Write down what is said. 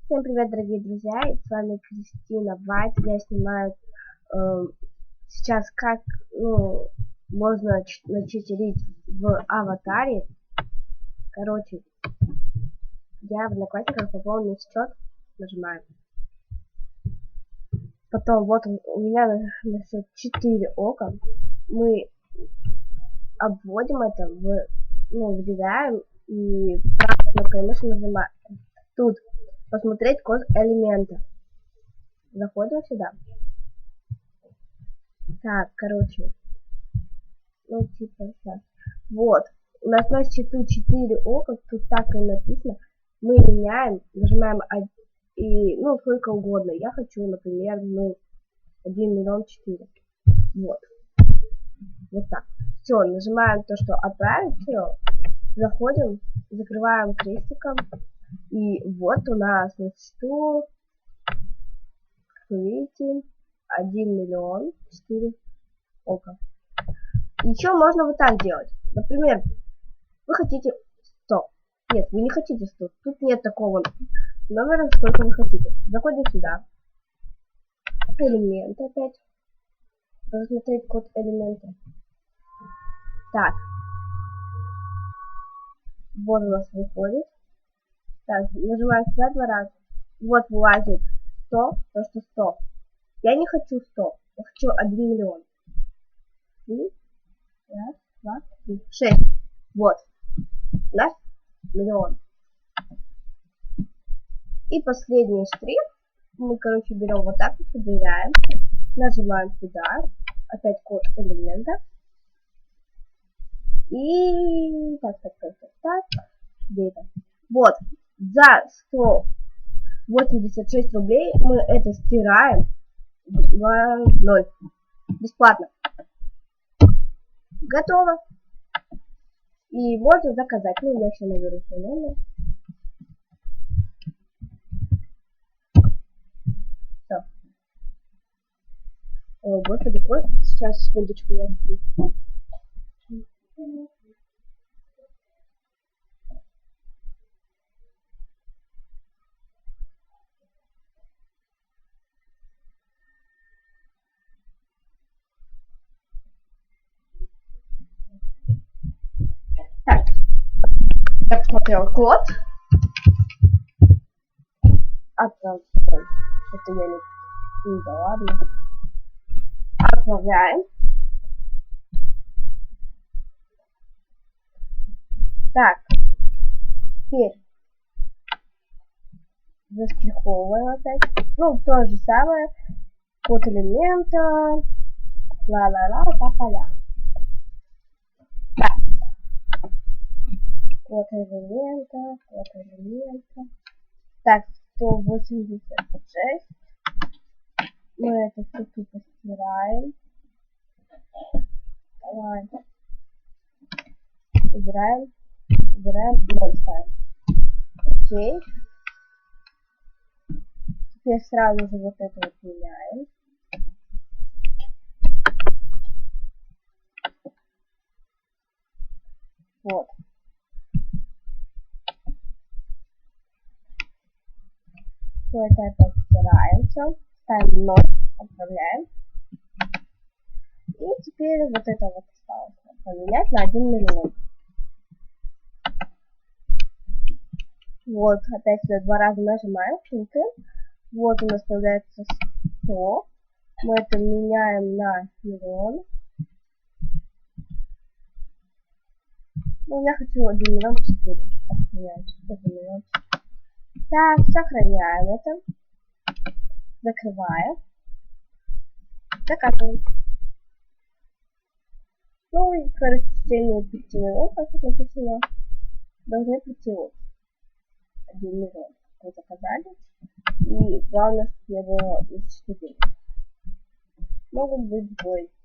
Всем привет, дорогие друзья, и с вами Кристина Вайт. Я снимаю сейчас как можно начитерить в аватаре. Короче, я в Одноклассниках пополнил счет, нажимаем. Потом вот у меня на 4 ока. Мы обводим это, выделяем и правой кнопкой мыши нажимаем. Тут посмотреть код элемента. Заходим сюда. Так, короче. Сейчас. Вот. У нас на счету 4 ока, тут так и написано. Мы меняем, нажимаем и, сколько угодно. Я хочу, например, 1 миллион 4. Вот. Вот так. Все, нажимаем то, что отправить, все. Заходим, закрываем крестиком. И вот у нас на счету, как вы видите, 1 миллион 4 ока. Еще можно вот так делать. Например, вы хотите 100. Нет, вы не хотите 100. Тут нет такого номера, сколько вы хотите. Заходим сюда. Элемент опять. Посмотреть код элемента. Так. Вот у нас выходит. Так, нажимаем сюда 2 раза. Вот вылазит 100, то что 100. Я не хочу 100. Я хочу 1 миллион. 3, раз, 2, 3, 6. Вот. У нас миллион. И последний штрих. Мы, короче, берем вот так, выделяем. Нажимаем сюда. Опять код элемента. И так. Где это? Вот. За 186 рублей мы это стираем. 2-0. Бесплатно. Готово. И можно заказать. Я еще наберу свой номер. Все. О, господи, кот. Сейчас, секундочку, я открою. Так, смотрел код. Отправляем. Это я не да ладно. Отправляем. Так. Теперь заштриховываем опять. То же самое. Код элемента. Ла-ла-ла, па-па-ля. Так. Код элемента. Так, 186. Мы это все тупо стираем. Давай. Убираем 0 ставим. Окей. Теперь сразу же вот это вот меняем. Вот. Все это опять стираем все. Ставим 0. Отправляем. И теперь вот это вот осталось. Поменять на 1 миллион. Вот, опять сюда 2 раза нажимаем, кликаем. Вот у нас появляется 100. Мы это меняем на миллион. Я хочу 1 миллион 4. Так, меняется. 1 миллион 4. Так, сохраняем это. Закрываем. Закатываем. И скорость чтения 5 минут, как тут написано, должны прийти вот 1 миллион. Мы заказали. И главное, чтобы не было из 4. Могут быть двойки.